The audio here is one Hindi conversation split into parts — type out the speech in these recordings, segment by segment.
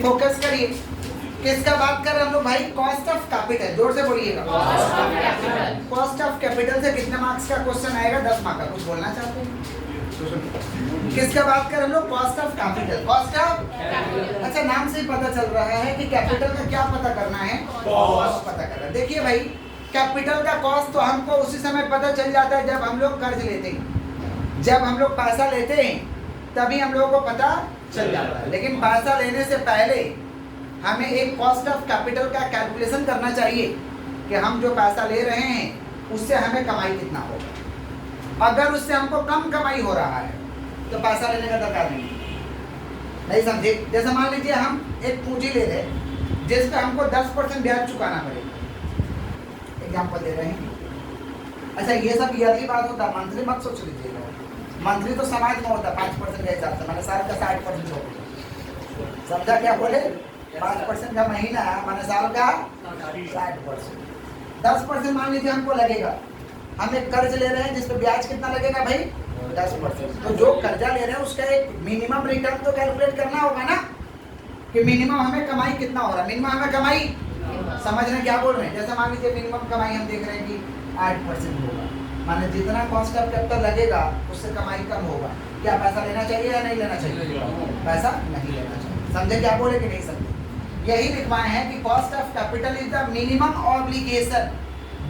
फोकस करिए। किसका बात कर रहे हैं हम लोग भाई? Cost of capital. जोर से बोलिएगा। कॉस्ट ऑफ कैपिटल से कितने मार्क्स का क्वेश्चन आएगा? 10 मार्क्स का। कुछ बोलना चाहते हैं? किसका बात कर रहे हैं हम लोग? Cost of capital. Cost of, अच्छा नाम से ही पता चल रहा है कि कैपिटल का क्या पता करना है? कॉस्ट पता करना है। देखिए भाई, कैपिटल का कॉस्ट तो हमको उसी समय पता चल जाता है जब हम लोग कर्ज लेते हैं। जब हम लोग पैसा लेते हैं तभी हम लोगों को पता चल जाता है। लेकिन पैसा लेने से पहले हमें एक कॉस्ट ऑफ कैपिटल का कैलकुलेशन करना चाहिए कि हम जो पैसा ले रहे हैं उससे हमें कमाई कितना होगा। अगर उससे हमको कम कमाई हो रहा है तो पैसा लेने का दरकार नहीं समझे? जैसे मान लीजिए हम एक पूंजी ले रहे जिस पे हमको 10% ब्याज चुकाना पड़ेगा। एग्जाम्पल दे रहे हैं। अच्छा ये सब ईयरली बात होता है, मंथली मत सोच लीजिएगा। मंथली तो समाज में होता है 5% के हिसाब से, मैंने साल का 60% हो गया। समझा क्या बोले? 5% का महीना मैंने साल का 60%। 10% मान लीजिए हमको लगेगा। हम एक कर्ज ले रहे हैं जिस पे ब्याज कितना लगेगा भाई? 10%। तो जो कर्जा ले रहे हैं उसका एक मिनिमम रिटर्न तो कैलकुलेट करना होगा ना, कि मिनिमम हमें कमाई कितना हो रहा है। मिनिमम हमें कमाई, समझ रहे हैं क्या बोल रहे हैं? जैसे मान लीजिए मिनिमम कमाई हम देख रहे हैं कि 8% होगा, माने जितना कॉस्ट ऑफ कैपिटल लगेगा उससे कमाई कम होगा। क्या पैसा लेना चाहिए या नहीं लेना चाहिए? पैसा नहीं लेना चाहिए। समझे क्या बोले कि नहीं समझे? यही लिखवाए हैं कि cost of capital is the minimum obligation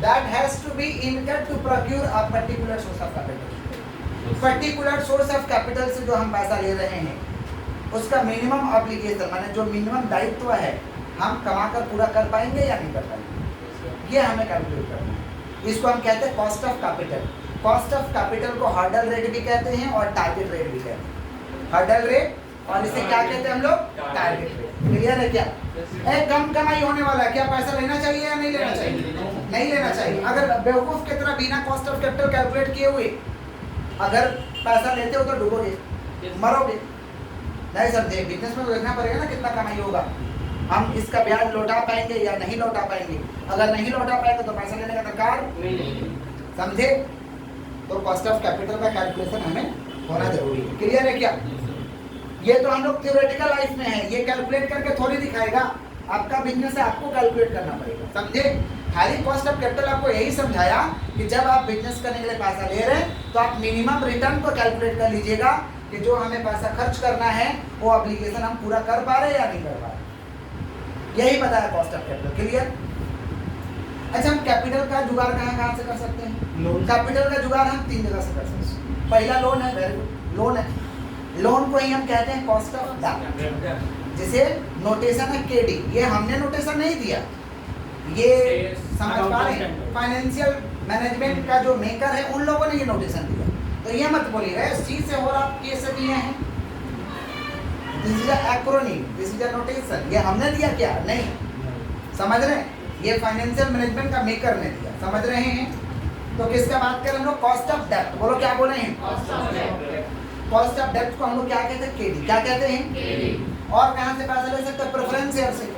that has to be incurred to procure a particular source of capital. Particular source of capital से जो हम पैसा ले रहे हैं उसका मिनिमम ऑब्लिगेशन माने जो मिनिमम दायित्व है हम कमाकर पूरा कर पाएंगे या नहीं कर पाएंगे, ये हमें कैलकुलेट करना है। इसको हम कहते हैं cost of capital. Cost of capital को हर्डल रेट भी कहते हैं और टारगेट रेट भी कहते हैं। हर्डल रेट और इसे क्या कहते हैं हम लोग? Target rate. क्लियर है क्या? कम कमाई होने वाला है, क्या पैसा लेना चाहिए या नहीं लेना चाहिए? नहीं लेना चाहिए। अगर बेवकूफ की तरह बिना कॉस्ट ऑफ कैपिटल कैलकुलेट किए हुए अगर पैसा लेते हो तो डूबोगे, मरोगे। नहीं समझे? बिजनेस में तो देखना पड़ेगा ना कितना कमाई होगा, हम इसका ब्याज लौटा पाएंगे या नहीं लौटा पाएंगे। अगर नहीं लौटा पाएंगे तो पैसा लेने का दरकार नहीं। समझे? तो कॉस्ट ऑफ कैपिटल का कैलकुलेशन हमें होना जरूरी है। क्लियर है क्या? ये तो हम लोग थ्योरेटिकल लाइफ में है, ये कैलकुलेट करके थोड़ी दिखाएगा। आपका बिजनेस है, आपको कैलकुलेट करना पड़ेगा। समझे? खाली कॉस्ट ऑफ कैपिटल आपको यही समझाया कि जब आप बिजनेस करने के लिए पैसा ले रहे हैं तो आप मिनिमम रिटर्न को कैलकुलेट कर लीजिएगा कि जो हमें पैसा खर्च करना है वो ऑब्लिगेशन हम पूरा कर पा रहे हैं या नहीं कर पा रहे। यही बताया कॉस्ट ऑफ कैपिटल। क्लियर? अच्छा हम कैपिटल का जुगाड़ कहाँ से कर सकते हैं? लोन। कैपिटल का जुगाड़ हम 3 जगह से कर सकते हैं। पहला लोन है, वेरी गुड, लोन है। लोन को ही हम कहते हैं कॉस्ट ऑफ डेट, जिसे नोटेशन है केडी। ये हमने नोटेशन नहीं दिया, ये समझ पा रहे हैं? फाइनेंशियल मैनेजमेंट का जो मेकर है उन लोगों ने ये नोटेशन दिया। तो ये मत बोलिएगा इस चीज से हो रहा कैसे दिए हैं। This is acronym, this is notation. ये हमने दिया क्या? नहीं। समझ रहे हैं? ये फाइनेंशियल मैनेजमेंट का मेकर ने दिया। समझ रहे हैं? तो किसका बात करें हम लोग? Cost of debt. बोलो क्या बोले हैं? कॉस्ट ऑफ डेट को हम लोग क्या कहते हैं? केडी। क्या कहते हैं? केडी। और कहाँ से पैसा ले सकते हैं? प्रेफरेंस शेयर से,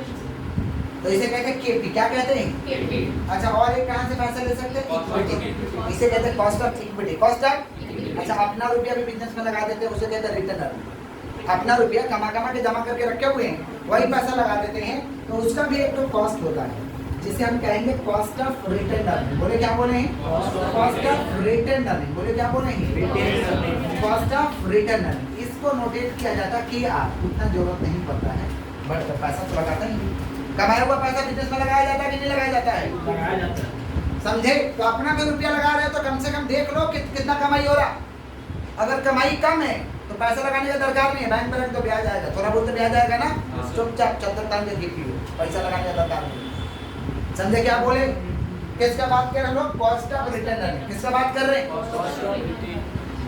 तो इसे कहते हैं केपी। क्या कहते हैं? केपी। अच्छा और एक कहाँ से पैसा ले सकते हैं? इक्विटी। इसे कहते हैं cost of equity. Cost of, अच्छा अपना रुपया भी बिजनेस में लगा देते हैं, उसे कहते हैं रिटर्न अर्निंग। अपना रुपया कमा के जमा करके रखे हुए हैं, वही पैसा लगा देते हैं, तो उसका भी एक तो कॉस्ट होता है जिसे हम कहेंगे कॉस्ट ऑफ रिटर्न अर्निंग। बोले क्या बोले हैं? Cost of return earning. बोले क्या बोले हैं? Cost of return earning. इसको नोटेट किया जाता है कि आप उतना जरूरत नहीं पड़ता है, बट पैसा तो लगाता ही। कमाया हुआ पैसा बिजनेस में लगाया जाता है कि नहीं लगाया जाता है? लगाया जाता है। समझे? तो अपना भी रुपया लगा रहे हो तो कम से कम देख लो कितना कमाई हो रहा। अगर कमाई कम है तो पैसा लगाने का दरकार नहीं है, बैंक में रख दो ब्याज आएगा, थोड़ा बहुत तो ब्याज आएगा ना, चुपचाप चद्दर तान के गिर पियो, पैसा लगाने का दरकार नहीं। समझे क्या बोले? किसका बात कर रहे हैं लोग? Cost of return earning. किसका बात कर रहे हैं?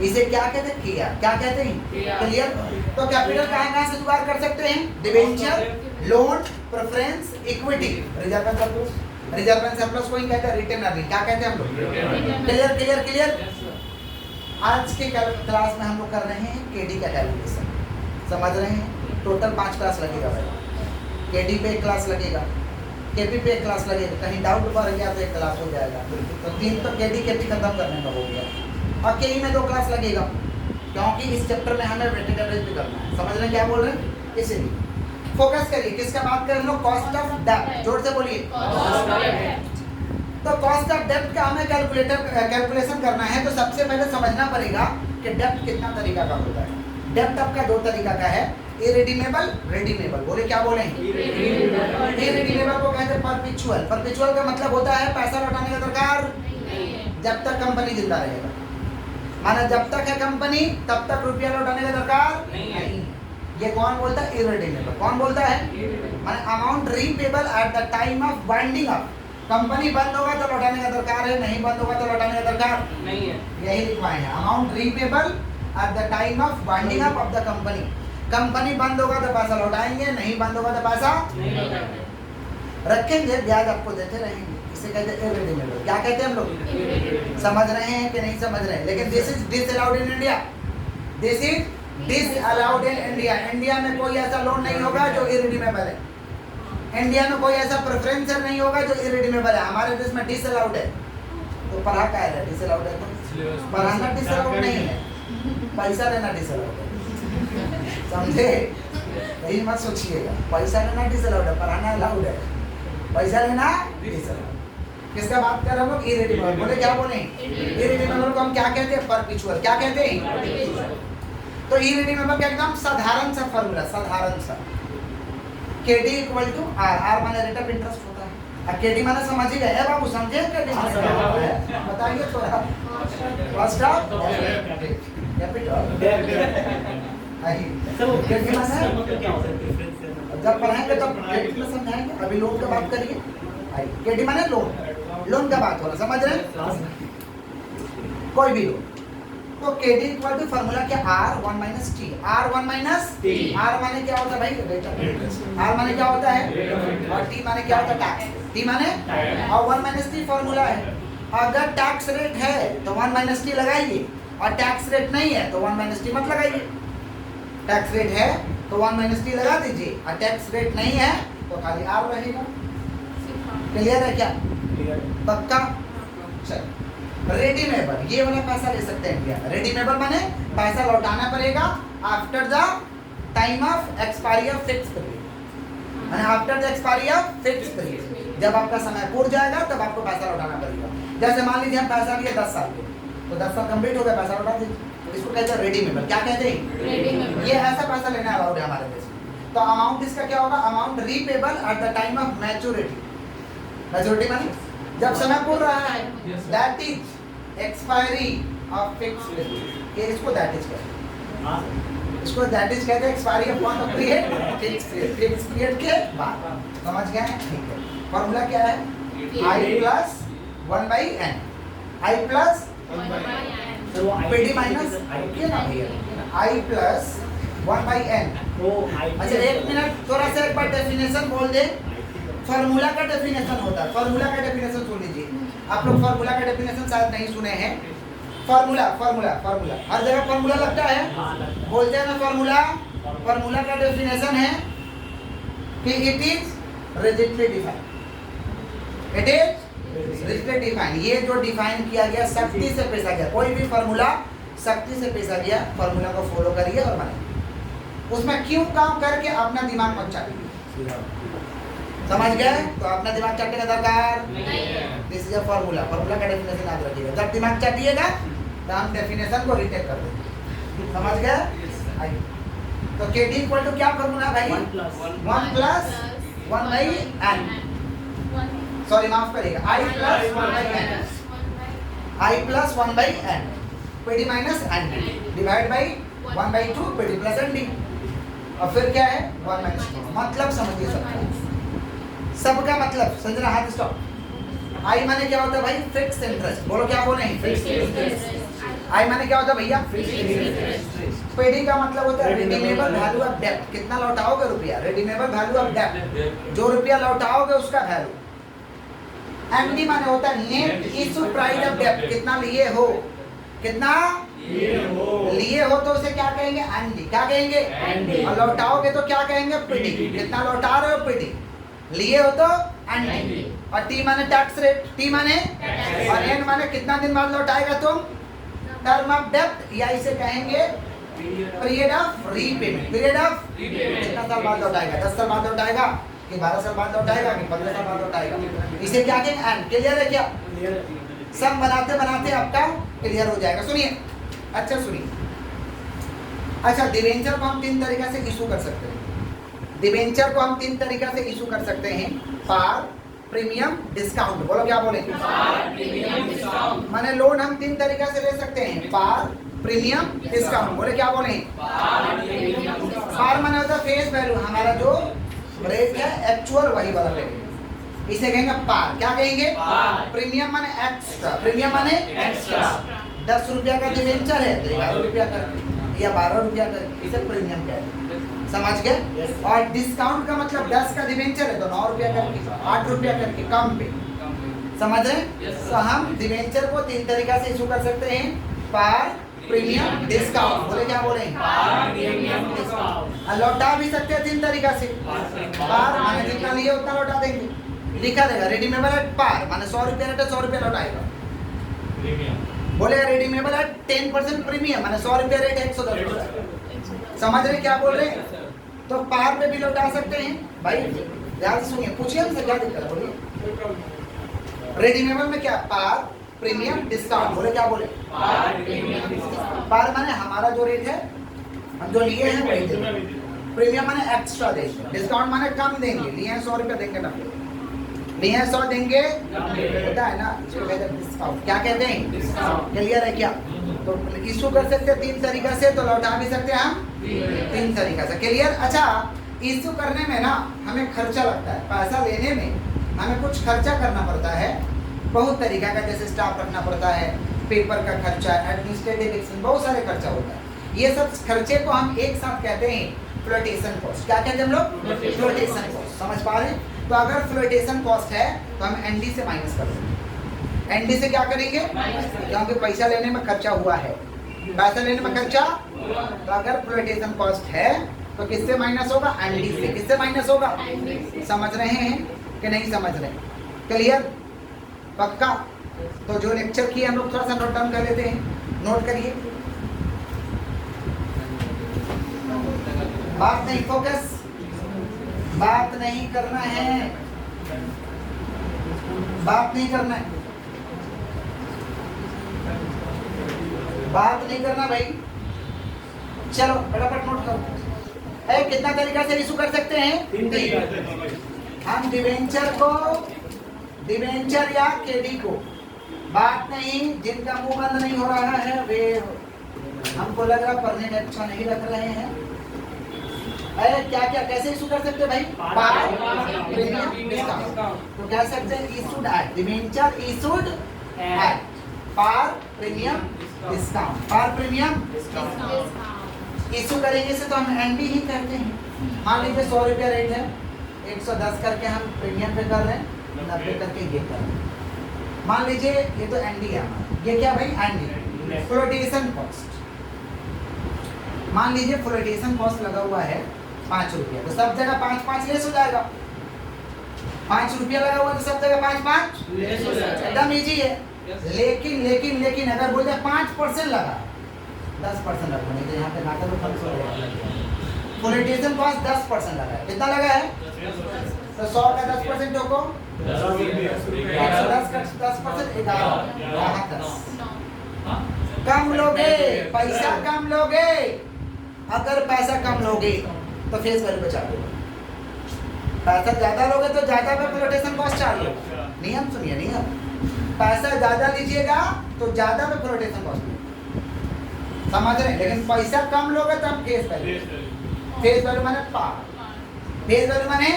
इसे क्या कहते हैं? किया। क्या कहते हैं? क्लियर? तो कैपिटल कहाँ से जुगाड़ कर सकते हैं? Debenture, loan, preference, equity, reserve and surplus. Reserve and surplus को ही कहते हैं रिटर्न अर्निंग। क्या कहते हैं हम लोग? Clear clear clear? आज के क्लास में हम लोग कर रहे हैं केडी का कैलकुलेशन। समझ रहे हैं? टोटल 5 क्लास लगेगा भाई। केडी पे 1 क्लास लगेगा, केपी पे 1 क्लास लगेगा। कहीं डाउट बढ़ गया तो 1 क्लास हो जाएगा। तो 3 तो केडी केपी खत्म करने का हो गया। और केई में 2 क्लास लगेगा, क्योंकि इस चैप्टर में हमें वेटेड एवरेज भी करना है। समझ रहे हैं क्या बोल रहे हैं? इसीलिए फोकस करिए, किसका बात कर रहे हैं? कॉस्ट ऑफ डेब्ट। जोर से बोलिए। तो कॉस्ट ऑफ डेब्ट का हमें कैलकुलेशन करना है, तो सबसे पहले समझना पड़ेगा कि डेब्ट कितना तरीका का होता है। डेब्ट आपका दो तरीका का है, इरेडीमेबल, रेडीमेबल। बोले क्या बोले? इरेडीमेबल को कहते हैं परपेचुअल। परपेचुअल का मतलब होता है पैसा लौटाने का दरकार जब तक कंपनी जिंदा रहेगा, माना जब तक है कंपनी तब तक रुपया लौटाने का दरकार नहीं। ये कौन बोलता है? इरेडीमेबल। कौन बोलता है? माने amount repayable at the time of winding up. Company बंद होगा तो लौटाने का दरकार है, नहीं बंद होगा तो लौटाने का दरकार नहीं है। यही लिखवाए हैं, amount repayable at the time of winding up of the company. Company बंद होगा तो पैसा लौटाएंगे, नहीं बंद होगा तो पैसा नहीं रखेंगे, ब्याज आपको देते रहेंगे। इसे कहते हैं इरेडीमेबल। क्या कहते हैं हम लोग? समझ रहे हैं कि नहीं समझ रहे हैं? लेकिन this is disallowed in India. This is disallowed in India. India में कोई ऐसा लोन नहीं होगा जो इरेडीमेबल है। इंडिया में कोई ऐसा प्रेफरेंस नहीं होगा जो इरेडीमेबल है। हमारे देश में डिसअलाउड है, तो पढ़ा क्या है? डिसअलाउड है तो पढ़ाना डिसअलाउड नहीं है, पैसा लेना डिसअलाउड है। समझे? यही मत सोचिएगा, पैसा लेना डिसअलाउड है, पढ़ाना अलाउड है। पैसा लेना डिसअलाउड। किसका बात कर रहे हैं हम लोग? इरेडीमेबल। बोले क्या बोले? इरेडीमेबल को हम क्या कहते हैं? परपेचुअल। क्या कहते हैं? तो इरेडीमेबल का एकदम साधारण सा फॉर्मूला, साधारण सा, KD equal to R। R माने रेट ऑफ इंटरेस्ट होता है। अब KD माने समझ ही गए बाबू, समझे KD माने क्या होता है? बताइए थोड़ा। Cost of capital. KD माने जब पढ़ाएंगे तब KD में समझाएंगे, अभी लोन का बात करिए। KD माने लोन, लोन का बात हो रहा, समझ रहे हैं? कोई भी लोन। तो KD इक्वल टू फॉर्मूला क्या? R1 minus T। R1 minus T। R माने क्या होता है भाई? Rate of interest. R माने क्या होता है? और T माने क्या होता है? टैक्स। T माने और 1 माइनस T फॉर्मूला है। अगर टैक्स रेट है तो 1 माइनस T लगाइए, और टैक्स रेट नहीं है तो 1 माइनस T मत लगाइए। टैक्स रेट है तो 1 माइनस T लगा दीजिए, और टैक्स रेट नहीं है तो खाली R रहेगा। क्लियर है क्या? पक्का? चलो, रेडीमेबल, ये वाला पैसा ले सकते हैं इंडिया में। रेडीमेबल माने पैसा लौटाना पड़ेगा after the time of expiry of fix period, माने after the expiry of fix period. जब आपका समय पूरा जाएगा तब आपको पैसा लौटाना पड़ेगा। जैसे मान लीजिए हम पैसा लिए 10 साल के, तो 10 साल कंप्लीट हो गया, पैसा लौटा दीजिए। तो इसको कहते हैं रेडीमेबल। क्या कहते हैं? ये ऐसा पैसा लेना अलाउड है हमारे देश में। तो अमाउंट इसका क्या होगा? Amount repayable at the time of maturity. Maturity माने जब समय पूरा रहा है, that is expiry of fix period. ये इसको दैट इज कहते हैं, इसको दैट इज कहते हैं एक्सपायरी ऑफ कौन सा period? Fix period. Fix period के बाद। समझ गए? ठीक है। फॉर्मूला क्या है? I plus 1 by n। I plus PD minus क्या ना भैया? I plus 1 by n। अच्छा एक मिनट, थोड़ा सा एक बार डेफिनेशन बोल दे। फॉर्मूला का डेफिनेशन होता है, फॉर्मूला का डेफिनेशन सुन लीजिए। आप लोग फॉर्मूला का डेफिनेशन शायद नहीं सुने हैं। फॉर्मूला फॉर्मूला फॉर्मूला हर जगह फॉर्मूला लगता है, बोलते हैं ना फॉर्मूला। फॉर्मूला का डेफिनेशन है कि it is rigidly defined. It is rigidly defined. ये जो डिफाइन किया गया, सख्ती से पेशा गया। कोई भी फॉर्मूला सख्ती से पेशा गया, फॉर्मूला को फॉलो करिए और बनाइए। उसमें क्यों काम करके अपना दिमाग मत चाटिए। समझ गए? तो अपना दिमाग चाटने का दरकार नहीं है। This is a formula. Formula का डेफिनेशन याद रखिएगा। जब दिमाग चाटिएगा तो हम डेफिनेशन को रिटेक कर देंगे। समझ गए? आइए, तो KD इक्वल टू क्या फॉर्मूला भाई? 1 प्लस 1 बाई n। सॉरी माफ करिएगा, I plus 1 by n। I plus 1 by n। PD minus n divide by 1 by 2 PD plus ND। और फिर क्या है? 1 माइनस 2। मतलब समझिए सबका मतलब समझना। हाथ स्टॉप। I माने क्या होता है भाई? Fix interest. बोलो क्या बोले? Fix interest. I माने क्या होता है भैया? Fix interest. PD का मतलब होता है रिडीमेबल वैल्यू ऑफ डेब्ट। कितना लौटाओगे रुपया? रिडीमेबल वैल्यू ऑफ डेब्ट, जो रुपया लौटाओगे उसका वैल्यू। ND माने होता है नेट इशू प्राइस ऑफ डेब्ट। कितना लिए हो, कितना लिए हो तो उसे क्या कहेंगे? ND। क्या कहेंगे? और लौटाओगे तो क्या कहेंगे? PD। कितना लौटा रहे हो? PD। लिए हो तो ND। और T माने टैक्स रेट। T माने और N माने कितना दिन बाद लौटाएगा तुम? टर्म ऑफ डेब्ट, या इसे कहेंगे period of repayment. Period of कितना साल बाद लौटाएगा? 10 साल बाद लौटाएगा कि 12 साल बाद लौटाएगा कि 15 साल बाद लौटाएगा? इसे क्या कहेंगे? एंड। क्लियर है क्या? सब बनाते बनाते आपका क्लियर हो जाएगा। सुनिए, अच्छा सुनिए। अच्छा, डिबेंचर को हम 3 तरीका से इशू कर सकते हैं। डिबेंचर को हम 3 तरीका से इशू कर सकते हैं। पार, प्रीमियम, डिस्काउंट। बोलो क्या बोले? माने लोन हम 3 तरीका से ले सकते हैं। पार, प्रीमियम, डिस्काउंट। बोले क्या बोले? पार माने होता है फेस वैल्यू, हमारा जो रेट है एक्चुअल वही वाला रेट, इसे कहेंगे पार। क्या कहेंगे? प्रीमियम माने एक्स्ट्रा। प्रीमियम माने एक्स्ट्रा। 10 रुपया का डिबेंचर है तो 11 रुपया कर या 12 रुपया कर, इसे प्रीमियम कहते हैं। समझ गए? और डिस्काउंट का मतलब 10 का डिबेंचर है तो 9 रुपया करके, 8 रुपया करके, कम पे। समझ रहे? तो हम डिबेंचर को 3 तरीका से इशू कर सकते हैं। पार, प्रीमियम, डिस्काउंट। बोले क्या बोले? लौटा भी सकते हैं 3 तरीका से। पार माने जितना लिए उतना लौटा देंगे, लिखा रहेगा रेडीमेबल एट पार, माने 100 रुपया रेट है 100 रुपया लौटाएगा। बोले रेडीमेबल एट 10% प्रीमियम, माने 100 रुपया रेट है 110 रुपया। समझ रहे क्या बोल रहे? तो पार पे भी लौटा सकते हैं भाई। ध्यान से सुनिए, पूछिए हमसे क्या दिक्कत है, बोलिए। रेडीमेबल में क्या? पार, प्रीमियम, डिस्काउंट। बोले क्या बोले? पार माने हमारा जो रेट है, हम जो लिए हैं वही देंगे। प्रीमियम माने एक्स्ट्रा देंगे। डिस्काउंट माने कम देंगे। लिए हैं 100 रुपया देंगे 90, लिए हैं 100 देंगे, होता है ना, इसको कहते हैं डिस्काउंट। क्या कहते हैं? क्लियर है क्या? तो इशू कर सकते हैं 3 तरीका से, तो लौटा भी सकते हैं हम 3 तरीका से। क्लियर? अच्छा, इशू करने में ना हमें खर्चा लगता है, पैसा लेने में हमें कुछ खर्चा करना पड़ता है, बहुत तरीका का, जैसे स्टाफ रखना पड़ता है, पेपर का खर्चा, एडमिनिस्ट्रेटिव एक्सपेंस, बहुत सारे खर्चा होता है। ये सब खर्चे को हम एक साथ कहते हैं फ्लोटेशन कॉस्ट। क्या कहते हैं हम लोग? Flotation cost. समझ पा रहे हैं? तो अगर फ्लोटेशन कॉस्ट है तो हम एनडी से माइनस कर देंगे। एनडी से क्या करेंगे? क्योंकि पैसा लेने में खर्चा हुआ है, पैसा लेने में खर्चा, तो अगर फ्लोटेशन कॉस्ट है तो किससे माइनस होगा? एनडी से। किससे माइनस होगा? समझ रहे हैं कि नहीं समझ रहे? क्लियर? पक्का? तो जो लेक्चर किए हम लोग थोड़ा सा नोट डाउन कर लेते हैं। नोट करिए, बात नहीं, फोकस, बात नहीं करना है, बात नहीं करना है, बात नहीं करना भाई। चलो फटाफट नोट करो। कितना तरीका से इशू कर सकते हैं? हम डिबेंचर को, डिबेंचर या केडी को, बात नहीं, जिनका मुंह बंद नहीं हो रहा है वे, हमको लग रहा पढ़ने में अच्छा नहीं रख रहे हैं। क्या क्या कैसे इशू कर सकते हैं भाई? Par, premium, discount. तो कह सकते हैं issued at, debenture issued at par, premium, discount. Par, premium, discount. Issue करेंगे से तो हम एनडी ही कहते हैं। मान लीजिए 100 रुपया रेट है, 110 करके हम प्रीमियम पे कर रहे हैं, 90 करके ये कर रहे हैं। मान लीजिए ये तो एनडी है हमारा, ये क्या भाई? एनडी। फ्लोटेशन कॉस्ट, मान लीजिए फ्लोटेशन कॉस्ट लगा हुआ है 5 रुपया, तो सब जगह 5 लेस हो जाएगा। 5 रुपया लगा हुआ तो सब जगह 5 लेस हो जाएगा। एकदम इजी है। लेकिन लेकिन लेकिन अगर बोल जाए 5% लगा, 10% रखो, नहीं तो यहाँ पे नाटक में फर्क हो जाएगा। फ्लोटेशन कॉस्ट 10% लगा है, कितना लगा है? तो 100 का 10% होगा 110 का 10%, 11 कम लोगे, पैसा कम लोगे। अगर पैसा कम लोगे तो फेस वैल्यू बचा लो, पैसा ज्यादा लोगे तो ज्यादा पे फ्लोटेशन कॉस्ट चाहिए। नियम सुनिए, नियम, पैसा ज्यादा लीजिएगा तो ज्यादा पे फ्लोटेशन कॉस्ट, समझ रहे? लेकिन पैसा कम लोगे तो हम फेस वैल्यू, फेस वैल्यू माने पार, फेस वैल्यू माने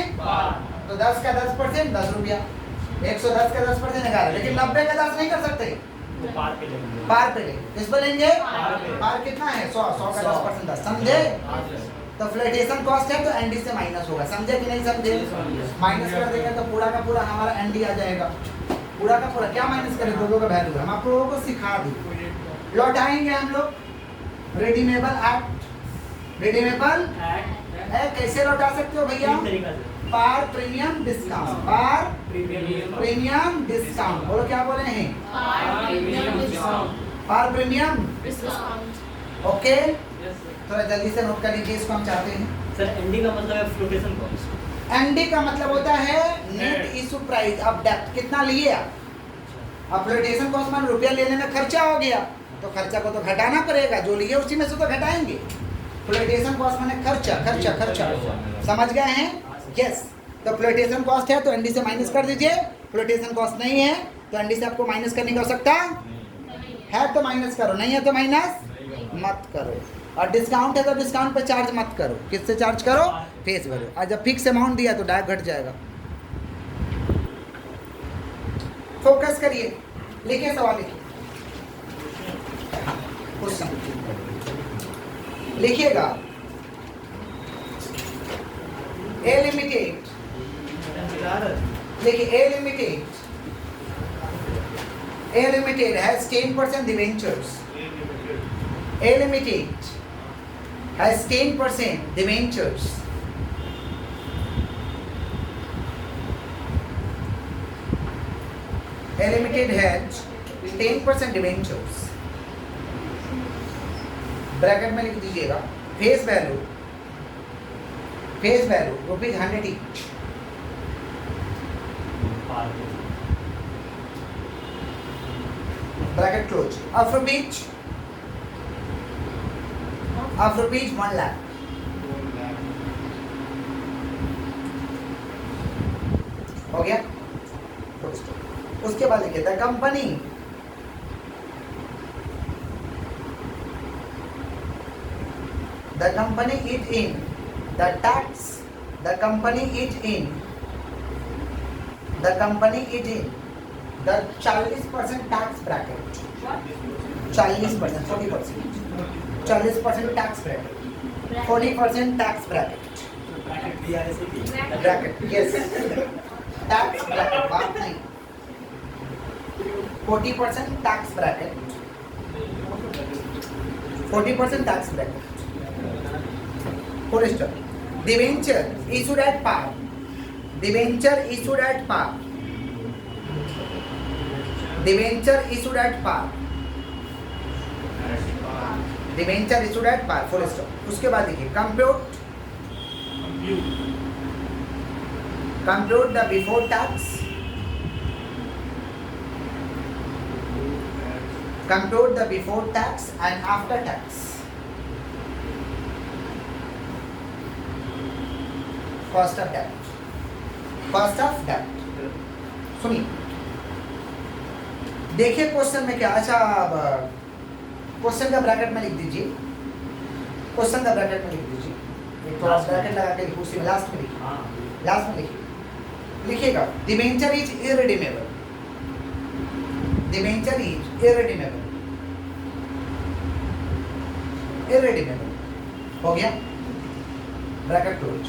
तो 10 का 10% 10 रुपया, 110 का 10% 11, लेकिन 90 का 10 नहीं कर सकते, तो पार पे लेंगे। पार पे लेंगे। किस पे लेंगे? पे। पार कितना है? 100 का 10% 10, समझे? तो फ्लोटेशन कॉस्ट है तो एनडी से माइनस होगा, समझे कि नहीं समझे? माइनस कर देंगे तो पूरा का पूरा हमारा एनडी आ जाएगा। पूरा का पूरा क्या माइनस करें? दो का वैल्यू हम आप लोगों को सिखा दी। लौटाएंगे हम लोग रेडीमेबल एक्ट, रेडीमेबल कैसे लौटा सकते हो भैया? पार, premium, discount. Par, premium, discount. बोलो क्या बोले हैं? पार, premium, discount. Par, premium, discount. Okay, थोड़ा जल्दी से नोट कर लीजिए, इसको हम चाहते हैं। सर एनडी का मतलब है फ्लोटेशन कॉस्ट। एनडी का मतलब होता है net issue price of depth, कितना लिए आप। अब फ्लोटेशन कॉस्ट मान रुपया लेने में खर्चा हो गया तो खर्चा को तो घटाना पड़ेगा, जो लिए उसी में से तो घटाएंगे। फ्लोटेशन कॉस्ट माने खर्चा खर्चा खर्चा, समझ गए हैं? यस। तो फ्लोटेशन कॉस्ट है तो एनडी से माइनस कर दीजिए, फ्लोटेशन कॉस्ट नहीं है तो एनडी से आपको माइनस करने की आवश्यकता है तो माइनस करो, नहीं है तो माइनस मत करो। और डिस्काउंट है तो डिस्काउंट पे चार्ज मत करो। किससे चार्ज करो? Face value. और जब फिक्स अमाउंट दिया तो डायरेक्ट घट जाएगा। फोकस करिए, लिखिए सवाल, लिखिए क्वेश्चन लिखिएगा। ए लिमिटेड, देखिए A Limited has 10% debentures. A Limited has 10% debentures. A Limited has 10% debentures. Bracket में लिख दीजिएगा face value ₹100 each. Bracket close. After which 1 lakh. हो गया? उसके बाद लिखिए the company is in the tax. The company is in the 40% tax bracket. 40%, 40% tax bracket. 40% tax bracket. Bracket, yes. Tax bracket, बात नहीं. 40% tax bracket. 40% tax bracket. Full stop. Debenture issued at par. Debenture issued at par. Debenture issued at par. Debenture issued at par. Full stop. उसके बाद देखिए compute the before tax. Compute the before tax and after tax. Cost of debt. Cost of debt. सुनिए, देखिए क्वेश्चन में क्या। अच्छा, अब क्वेश्चन का ब्रैकेट में लिख दीजिए। क्वेश्चन का ब्रैकेट में लिख दीजिए। एक थोड़ा ब्रैकेट लगा के लिखो, उसी में लास्ट में लिखिए। लास्ट में लिखिएगा debenture is irredeemable. Debenture is irredeemable. Irredeemable हो गया, ब्रैकेट क्लोज।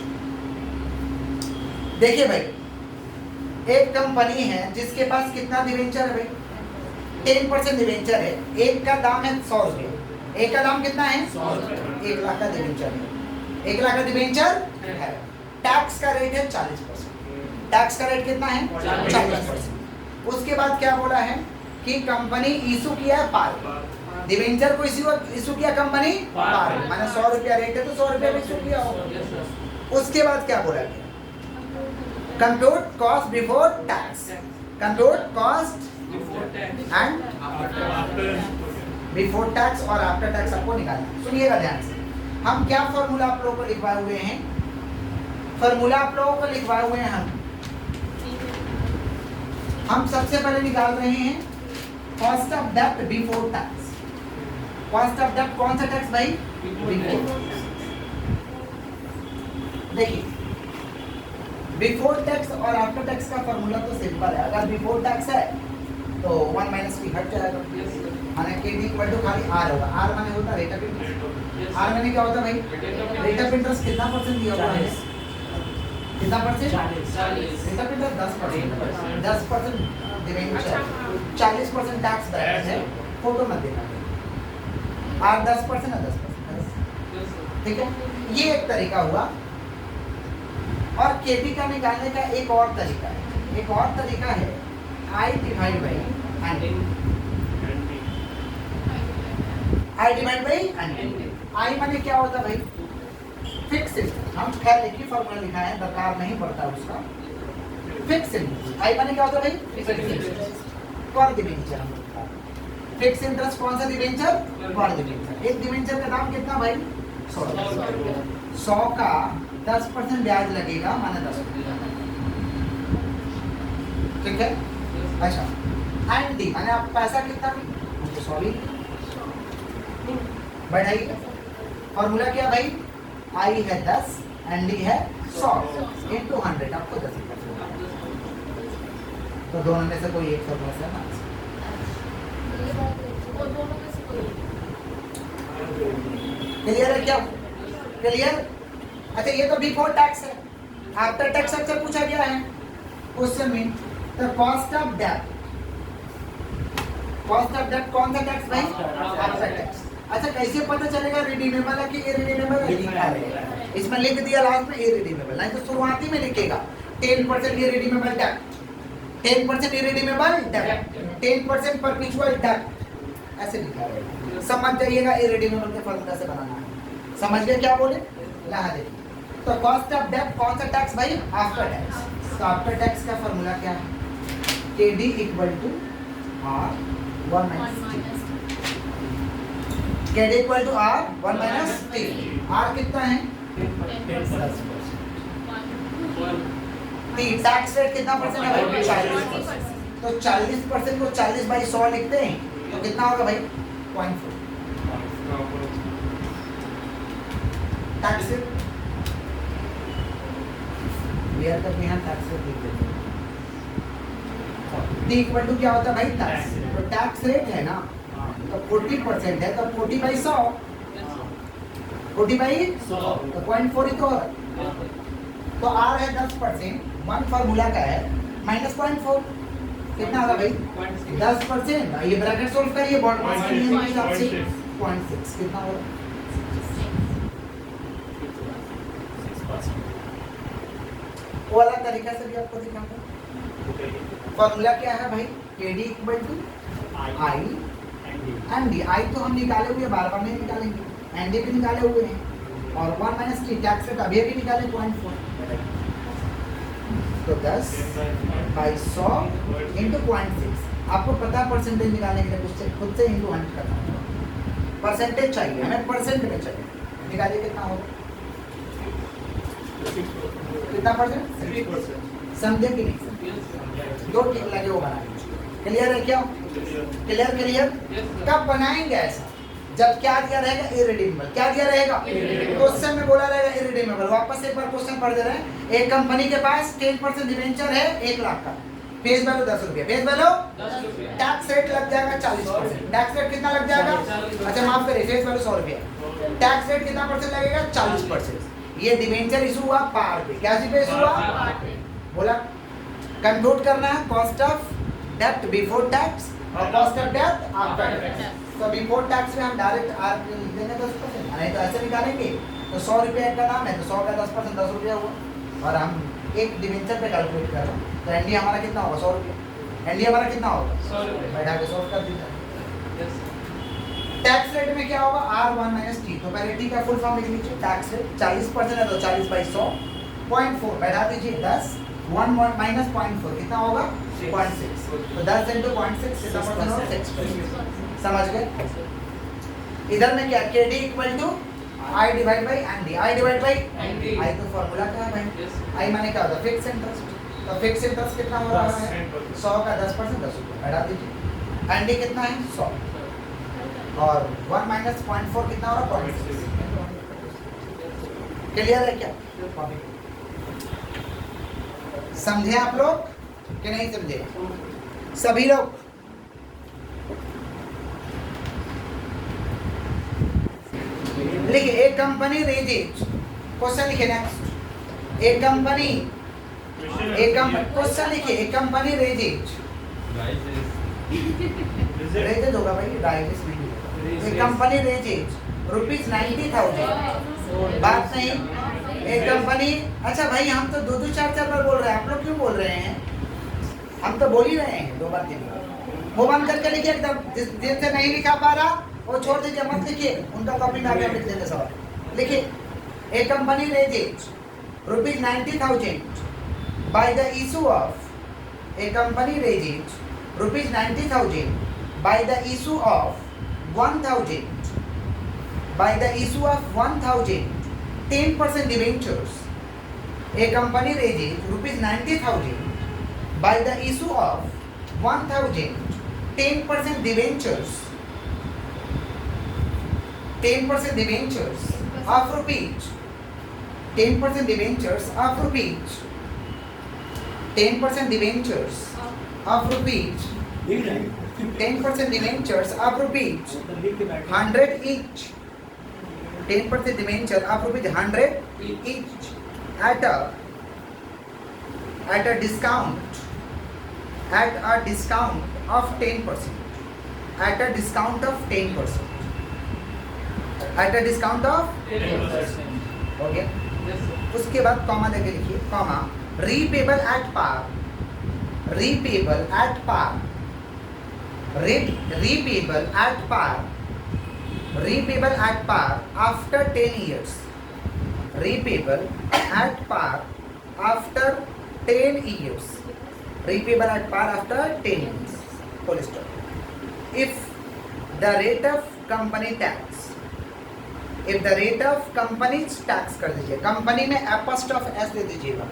देखिए भाई, एक कंपनी है जिसके पास कितना डिबेंचर है भाई? 10% डिबेंचर है। एक का दाम है 100 रुपये। एक का दाम कितना है? 100 रुपये। 1 लाख का डिबेंचर है। 1 लाख का डिबेंचर है। टैक्स का रेट है 40%। टैक्स का रेट कितना है? 40%। उसके बाद क्या बोला है कि कंपनी इशू किया है पार। डिबेंचर को इशू किया कंपनी पार, माने 100 रुपया रेट है तो 100 रुपया में इशू किया होगा। उसके बाद क्या बोला गया? Compute cost before tax. Compute cost and before tax और आफ्टर टैक्स आपको निकालना। सुनिएगा ध्यान से, हम क्या फॉर्मूला आप लोगों को लिखवाए हुए हैं? फॉर्मूला आप लोगों को लिखवाए हुए हैं हम सबसे पहले निकाल रहे हैं कॉस्ट ऑफ डेब्ट बिफोर टैक्स। कॉस्ट ऑफ डेब्ट कौन सा टैक्स भाई? देखिए, बिफोर टैक्स और आफ्टर टैक्स का फॉर्मूला तो सिंपल है। अगर बिफोर टैक्स है तो 1 माइनस टी हट जाएगा, माने के डी इक्वल टू खाली आर होगा। आर माने होता है रेट ऑफ इंटरेस्ट। आर माने क्या होता है भाई? रेट ऑफ इंटरेस्ट कितना परसेंट दिया हुआ है? कितना percent? 40। Rate of interest 10%। 10% debenture, 40% tax bracket है। फोटो मत देना। आर 10% है, 10%। ठीक है, ये एक तरीका हुआ। और केपी का निकालने का एक और तरीका है। एक और तरीका है I divide by 100। I divide by 100। आई माने क्या होता है भाई? Fix interest. हम खैर एक ही फॉर्मूला लिखा है, दरकार नहीं पड़ता उसका। फिक्स इंटरेस्ट आई माने क्या होता है भाई? फिक्स इंटरेस्ट पर डिबेंचर। हम लिखा फिक्स इंटरेस्ट कौन सा डिबेंचर? पर डिबेंचर। एक डिबेंचर का दाम कितना भाई? 100 का 10% ब्याज लगेगा, माने 10 रुपया। ठीक है। अच्छा एंड डी माने आप पैसा कितना भी 100 ही बढ़ाइए। फॉर्मूला क्या भाई? आई है 10 एंड डी है 100 इंटू 100 आपको 10 तो दोनों में से कोई एक फॉर्मूला से ना क्लियर है क्या? क्लियर? अच्छा ये तो बिफोर टैक्स है। आफ्टर टैक्स सबसे पूछा गया है क्वेश्चन में the cost of debt. Cost of debt कौन सा टैक्स भाई? After tax. अच्छा कैसे पता चलेगा रिडीमेबल है कि इरिडीमेबल है? लिखा है इसमें, लिख दिया लास्ट में इरिडीमेबल, नहीं तो शुरुआती में लिखेगा 10% irredeemable debt, 10% irredeemable debt, 10% perpetual debt, ऐसे लिखा है। समझ जाइएगा इरिडीमेबल के फॉर्मूला से बनाना है। समझ गए क्या बोले? यहाँ देखिए तो कॉस्ट ऑफ डेट कौन सा टैक्स भाई? After tax. तो आफ्टर टैक्स का फॉर्मूला क्या है? KD equal to R 1 minus T। KD equal to R 1 minus T। R कितना है? 10%। T टैक्स रेट कितना परसेंट है भाई? 40%। तो 40% को 40/100 लिखते हैं तो कितना होगा भाई? 0.4 टैक्स रेट। क्लियर करके यहाँ टैक्स रेट लिख देते हैं। T इक्वल टू क्या होता है भाई? टैक्स। तो टैक्स रेट है ना तो 40% है तो 40/100, 40/100 तो 0.4 ही तो है। तो R है 10%, वन फार्मूला का है माइनस 0.4 कितना होगा भाई? 10%। ये ब्रैकेट सोल्व करिए बॉन्ड मास के नियम के हिसाब से 0.6 कितना होगा? वो वाला तरीका से भी आपको दिखाऊंगा। फॉर्मूला क्या है भाई? KD equal to I and D. I तो हम निकाले हुए बार बार नहीं निकालेंगे, एंड डी भी निकाले हुए हैं और 1 माइनस T टैक्स रेट अभी भी निकाले 0.4 तो 10/100 इंटू 0.6। आपको पता परसेंटेज निकालने के लिए खुद से इंटू 100 करना होगा। परसेंटेज चाहिए हमें, परसेंट में चाहिए। निकालिए कितना होगा? कितना परसेंट? 60%। समझे कि नहीं? दो टिक लगे वो बना लीजिए। क्लियर है क्या? Clear clear. कब बनाएंगे ऐसा? जब क्या दिया रहेगा? इरिडीमेबल। क्या दिया रहेगा? क्वेश्चन में बोला रहेगा इरिडीमेबल। वापस एक बार क्वेश्चन पढ़ दे रहे हैं। एक कंपनी के पास 10% डिबेंचर है 1 लाख का, फेस वैल्यू 10 रुपया, फेस वैल्यू 10 रुपया, टैक्स रेट लग जाएगा 40%। टैक्स रेट कितना लग जाएगा? अच्छा माफ करिए, फेस वैल्यू 100 रुपया, टैक्स रेट कितना परसेंट लगेगा? 40%। ये डिबेंचर इशू हुआ पार पे। क्या इशू हुआ? बोला कंप्यूट करना है cost of debt before tax और cost of debt after tax. तो बिफोर टैक्स में हम डायरेक्ट आर लिख देंगे 10%, नहीं तो ऐसे निकालेंगे तो 100 रुपये का दाम है तो 100 का 10% 10 रुपया हुआ। और हम एक डिबेंचर पे कैलकुलेट कर रहे हैं तो एनडी हमारा कितना होगा? 100 रुपये। एनडी हमारा कितना होगा? 100 रुपये। बैठा के सॉल्व कर दीजिए। टैक्स रेट में क्या होगा? R1 minus T। तो पहले T का फुल फॉर्म लिख लीजिए। टैक्स रेट 40% है तो 40/100 0.4 बैठा दीजिए 10 1 माइनस 0.4 कितना होगा? 0.6। तो 10 इंटू 0.6 कितना परसेंट होगा? 6%। समझ गए? इधर में क्या? KD equal to I divide by ND। I divide by I तो फॉर्मूला क्या है भाई? I माने क्या होता है? Fix interest. तो फिक्स इंटरेस्ट कितना हो रहा है? 100 का 10% 10 रुपये बैठा दीजिए। ND कितना है? 100 और 1 माइनस 0.4 कितना हो रहा है? 0.6। क्लियर है क्या? समझे आप लोग कि नहीं समझे? सभी लोग लिखिए। एक कंपनी रेजेज, क्वेश्चन लिखिए नेक्स्ट। एक कंपनी क्वेश्चन लिखिए। एक कंपनी रेजेज होगा भाई, राइजेज नहीं। एक कंपनी रेजेज ₹90,000। बात नहीं। एक कंपनी, अच्छा भाई हम तो 2 4 बार बोल रहे हैं, आप लोग क्यों बोल रहे हैं? हम तो बोल ही रहे हैं 2 बार 3 बार। वो बंद करके लिखिए एकदम। जिनसे नहीं लिखा पा रहा वो छोड़ दीजिए, मत लिखिए, उनका कॉपी में आगे हम लिख देंगे सवाल। लिखिए, ए company raises rupees 90,000 by the issue of a company raises rupees 90,000 by the issue of 1,000 by the issue of 1,000 10% debentures. A company raises rupees 90,000 by the issue of 1,000 10% debentures. 10% debentures of rupees. 10% debentures of rupees. 10% debentures of rupees. 10% debentures of rupees 100 each. 10% debenture of rupees 100 each at a discount of 10%. At a discount of 10%. At a discount of 10%. Okay. उसके बाद कॉमा देके लिखिए, comma repayable at par, repayable at par, repayable at par, repayable at par after 10 years, repayable at par after 10 years, repayable at par after 10 years, full stop. If the rate of company tax, if the rate of company tax कर दीजिए, कंपनी में एपोस्ट्रोफ एस दे दीजिएगा,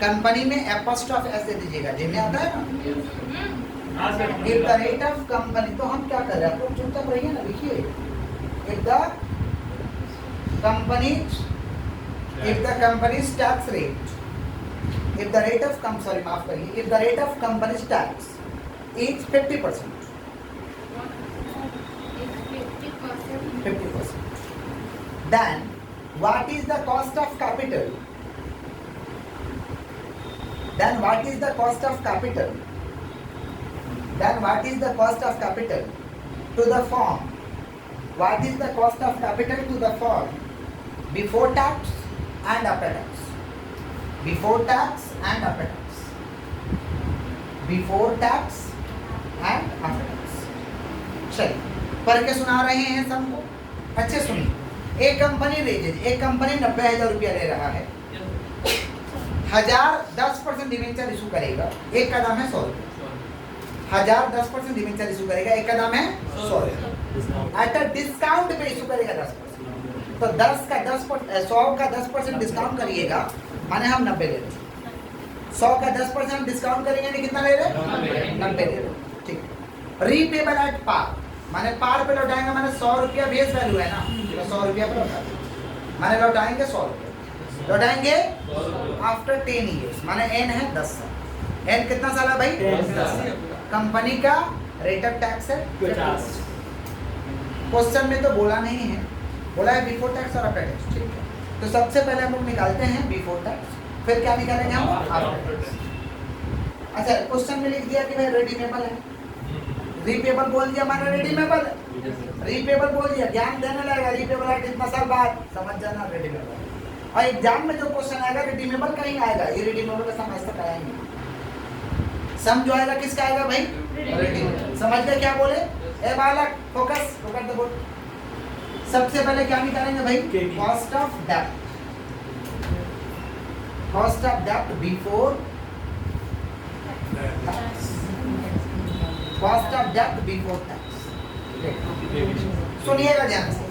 कंपनी में एपोस्ट्रोफ एस दे दीजिएगा, जिन्हें आता है ना। If the rate of company, तो हम क्या कर रहे हैं, आप लोग चुपचाप रहिए ना, लिखिए। If the companies tax rate, if the rate of sorry माफ करिए, if the rate of companies tax is 50%, 50%. Then what is the cost of capital? Then what is the cost of capital? Then what is the cost of capital to the firm? What is the cost of capital to the firm before tax and after tax? Before tax and after tax. Before tax and after tax. चलिए पढ़ के सुना रहे हैं सबको, अच्छे सुनिए। एक कंपनी रेजेज, एक कंपनी 90,000 रुपया ले रहा है, 1010% डिवेंचर इशू करेगा, एक का दाम है 100 रुपया। 1010% डिवेंचर इशू करेगा, एक का दाम है 100 रुपया। एट अ डिस्काउंट पे इशू करेगा 10%, तो 100 का 10% डिस्काउंट करिएगा, माने हम 90 ले रहे हैं। 100 का 10% डिस्काउंट करेंगे, कितना ले रहे? 90 ले रहे, ठीक। रीपेबल एट पार, माने पार पे लौटाएंगे, माने 100 रुपया बेस वैल्यू है ना, तो 100 रुपया पे लौटा, माने लौटाएंगे 100 रुपया, लौटाएंगे आफ्टर 10 years, माने एन है 10 साल। एन कितना साल है भाई? 10 साल। कंपनी का रेट ऑफ टैक्स है 50। क्वेश्चन में तो बोला नहीं है, बोला है बिफोर टैक्स और आफ्टर टैक्स, ठीक है। तो सबसे पहले हम लोग निकालते हैं बिफोर टैक्स, फिर क्या निकालेंगे हम? After tax. अच्छा, क्वेश्चन में लिख दिया कि भाई रेडीमेबल है, रीपेबल बोल दिया, माने रेडीमेबल है। रीपेबल बोल दिया, ज्ञान देने लगेगा, रीपेबल है कितना साल बाद, समझ जाना रेडीमेबल। और एग्जाम में जो क्वेश्चन आएगा रेडीमेबल का ही आएगा, ये रेडीमेबल का समझ तक आएंगे। सम जो आएगा किसका आएगा भाई? रेडीमेबल। समझ गए क्या बोले? ए बालक फोकस, फोकस द बोर्ड। सबसे पहले क्या निकालेंगे भाई? कॉस्ट ऑफ डेब्ट, कॉस्ट ऑफ डेब्ट बिफोर टैक्स, कॉस्ट ऑफ डेब्ट बिफोर टैक्स। सुनिएगा ध्यान से,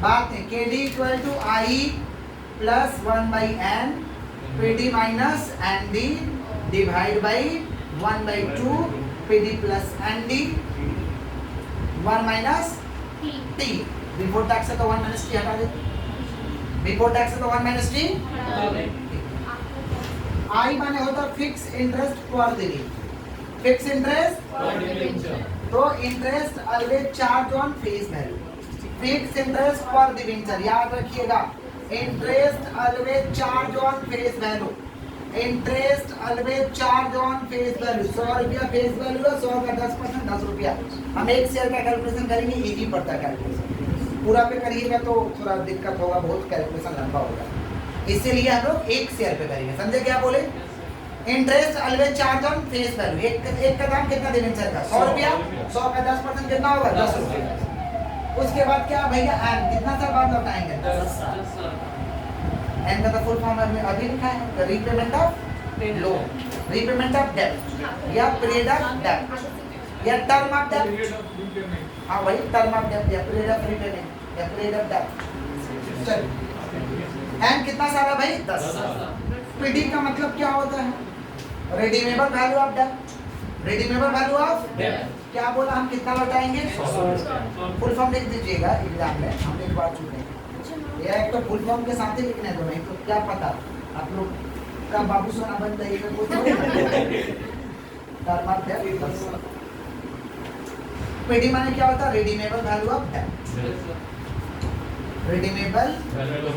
बात है KD equal to I plus 1/n PD minus ND divide by 1/2 PD plus ND 1 minus T। Before tax है तो 1 माइनस T हटा दे, बिफोर टैक्स है तो 1 माइनस T। I माने होता fix interest for the fix interest, तो interest always charge on face value, fix interest for debenture, याद रखिएगा, interest always charge on face value, interest always charge on face value. 100 रुपया फेस वैल्यू है, 100 का 10% 10 रुपया। हम एक शेयर का कैलकुलेशन करेंगे, इजी पड़ता है कैलकुलेशन, पूरा पे करिएगा तो थोड़ा दिक्कत होगा, बहुत कैलकुलेशन लंबा होगा, इसीलिए हम लोग एक शेयर पे करेंगे। समझे क्या बोले? Interest always charge on face value, एक का दाम कितना डिवेंचर का? 100 रुपया, 100 का 10% कितना होगा? 10 रुपया। उसके बाद क्या भैया एन, कितना साल बाद लौटाएंगे? 10 साल। एन का फुल फॉर्म हमने अभी लिखा है, repayment of loan, repayment of debt, या पीरियड ऑफ डेट, या टर्म ऑफ डेट। हाँ भाई, टर्म ऑफ डेट या पीरियड ऑफ रीपेमेंट या पीरियड ऑफ डेट। चलिए, एन कितना साल है भाई? 10 साल। पीडी का मतलब क्या होता है? Redeemable value of debt, redeemable value of debt. क्या बोला, हम कितना लौटाएंगे? फुल फॉर्म लिख दीजिएगा एग्जाम में, हम एक बार छूटेंगे या एक तो फुल फॉर्म के साथ ही लिखने दो, नहीं तो क्या पता आप लोग का बाबू सोना बन जाएगा कुछ। पीडी माने क्या होता है? Redeemable value of debt, redeemable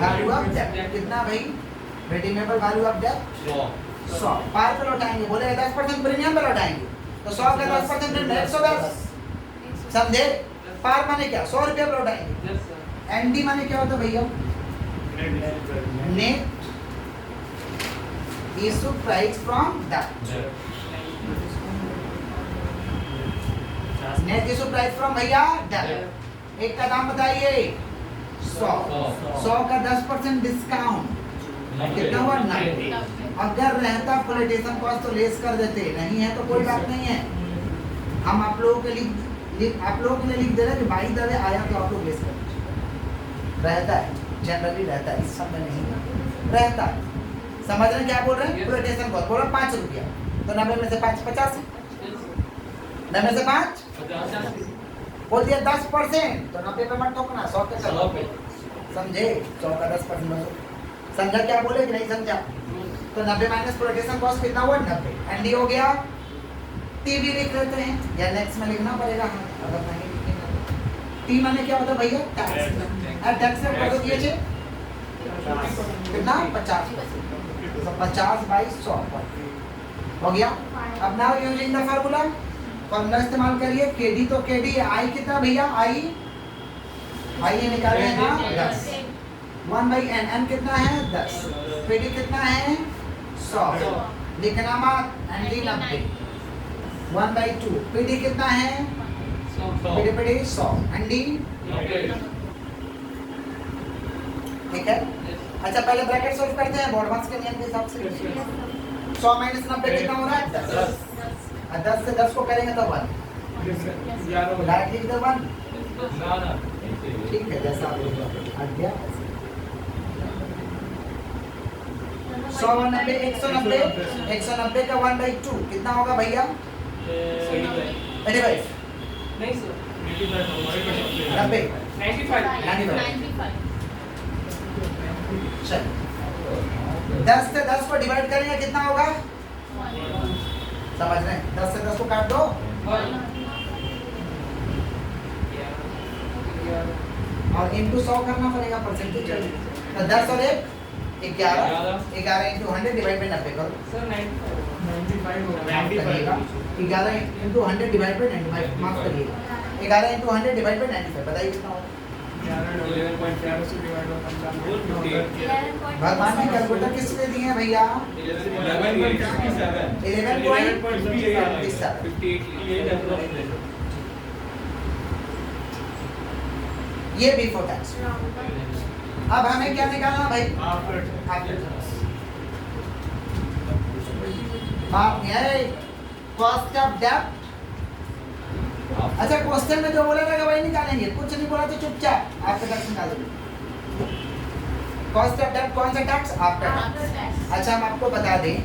value of debt कितना भाई? Redeemable value of debt 100 par पे लौटाएंगे, बोले 10% प्रीमियम पे लौटाएंगे तो 100 का 10% प्रीमियम 110, समझे? पार माने क्या? 100 रुपये पे लौटाएंगे। एनडी माने क्या होता है भैया? Net issue price from debt, net issue price from भैया डेट। एक का दाम बताइए 100 का 10% डिस्काउंट कितना हुआ? 90। अगर रहता पोलिटिशियन कॉस्ट तो लेस कर देते, नहीं है तो कोई बात नहीं है, हम आप लोगों के लिए लिख दे रहे हैं कि भाई दवे आया तो आप लोग लेस कर दीजिए। रहता है, जनरली रहता है, इस समय नहीं रहता है। समझ रहे क्या बोल रहे हैं? पोलिटिशियन कॉस्ट बोला 5 रुपया, तो 90 में से 5 50, 90 से 5 बोल दिया 10%, तो 90 पे मत ठोकना, 100 पे चलो, समझे? 100 का 10% समझा क्या बोले कि नहीं समझा? तो 90 माइनस प्रोडक्शन कॉस्ट कितना हुआ? 90। एनडी हो गया। टीवी लिख लेते हैं या नेक्स्ट में लिखना पड़ेगा, अगर नहीं लिखेंगे। टी माने क्या होता है भैया? टैक्स। और टैक्स से कर दो कीजिए कितना? 50, तो 50 बाई 100 हो गया। अब now using the formula, formula इस्तेमाल करिए। केडी तो केडी, आई कितना भैया? आई ये निकाले हैं ना 10, 1 बाई एन, एन कितना है? 10, पीडी कितना है? 100, लिखना मत, एनडी 90, 1 बाई 2, पीडी कितना है? पीडी 100, एनडी ठीक है। अच्छा पहले ब्रैकेट सॉल्व करते हैं बोर्ड मार्क्स के नियम के हिसाब से। 100 माइनस 90 कितना हो रहा है? 10, और 10 से 10 को करेंगे तो 1, डायरेक्ट लिख दो 1, ठीक है जैसा आप गया 100 90 190, 190 का 1 बाई 2 कितना होगा भैया? 85 नहीं सर 90 95 चल 10 से 10 को डिवाइड करेंगे कितना होगा? समझ रहे हैं? 10 से 10 को काट दो और इनटू 100 करना पड़ेगा, परसेंटेज चाहिए। तो 10 और 1 11, 11 इंटू 100 डिवाइड बाई 90 करो सर 95 होगा। 11 इंटू 100 डिवाइड बाई 95 माफ करिएगा, 11 इंटू 100 डिवाइड बाई 95 बताइए कितना होगा? 11.11 से डिवाइड होता है। भगवान ने कैलकुलेटर किस लिए दिए हैं भैया? 11.57 ये बिफोर टैक्स। अब हमें क्या निकालना भाई? कॉस्ट ऑफ डेब्ट। अच्छा क्वेश्चन में जो बोला रहेगा वही निकालेंगे, कुछ नहीं बोला तो चुपचाप आपका टैक्स निकाल देंगे। कॉस्ट ऑफ डेब्ट कौन सा टैक्स? After tax. अच्छा हम आपको बता दें,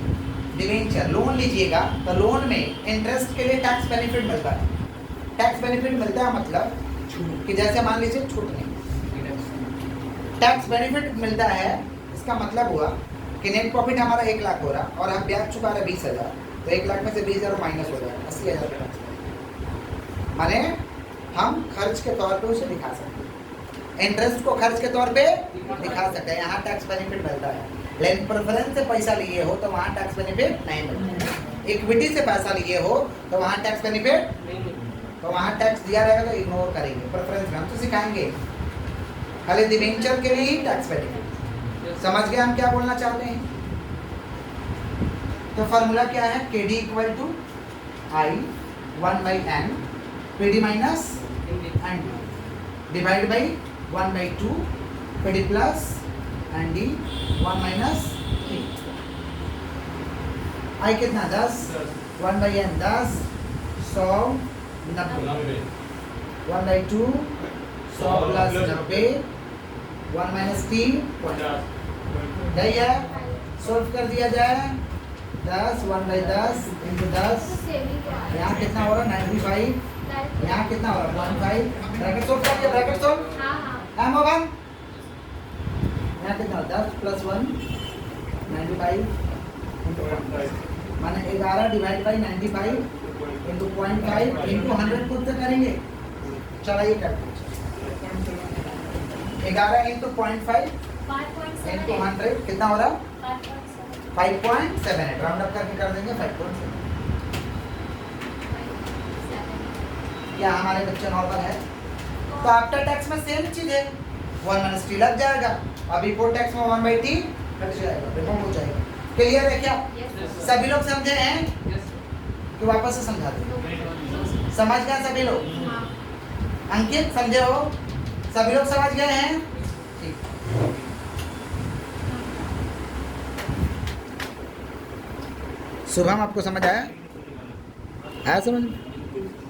डिवेंचर लोन लीजिएगा तो लोन में इंटरेस्ट के लिए टैक्स बेनिफिट मिलता है। टैक्स बेनिफिट मिलता है मतलब कि जैसे मान लीजिए छूट नहीं, टैक्स बेनिफिट मिलता है, इसका मतलब हुआ कि नेट प्रॉफिट हमारा 1 लाख हो रहा और हम ब्याज चुका रहे 20,000, तो 1 लाख में से 20,000 माइनस हो जाएगा, 80,000 माने हम खर्च के तौर पे उसे दिखा सकते हैं, इंटरेस्ट को खर्च के तौर पे दिखा सकते हैं, यहाँ टैक्स बेनिफिट मिलता है। लेकिन प्रेफरेंस से पैसा लिए हो तो वहाँ टैक्स बेनिफिट नहीं मिलता है। इक्विटी से पैसा लिए हो तो वहाँ टैक्स बेनिफिट, तो वहाँ टैक्स दिया रहेगा तो इग्नोर करेंगे। प्रेफरेंस में हम तो सिखाएंगे, खाली डिवेंचर के लिए ही टैक्स बेनिफिट। समझ गए हम क्या बोलना चाहते हैं? तो फॉर्मूला क्या है? KD equal to I 1 by N PD minus ND। Divide by 1/2 फिर D plus and D 1 minus 3 I कितना 10 1/n 10 100 90 1/2 100 प्लस 90 1 माइनस 3 नहीं है सॉल्व कर दिया जाए 10 1/10 इंटू 10 यहाँ कितना हो रहा है 95 यहाँ कितना हो रहा है 0.5 ब्रैकेट सॉल्व कर दिया ब्रैकेट सॉल्व एम होगा यहाँ कितना 10 प्लस 1 95 इंटू 1 माने 11 डिवाइड बाई 95 इंटू 0.5 इंटू 100 खुद से करेंगे चलिए करते हैं 11 इंटू 0.5 इंटू 100 कितना हो रहा 5.78 राउंड अप करके कर देंगे 5.7 क्या हमारे बच्चे नॉर्मल है तो आफ्टर टैक्स में सेम चीज है 1 माइनस टी लग जाएगा और बिफोर टैक्स में 1/t कट जाएगा रिमूव हो जाएगा क्लियर है क्या सभी लोग समझे हैं कि वापस से समझा दें समझ गए सभी लोग अंकित समझे हो सभी लोग समझ गए हैं ठीक शुभम आपको समझ आया समझ में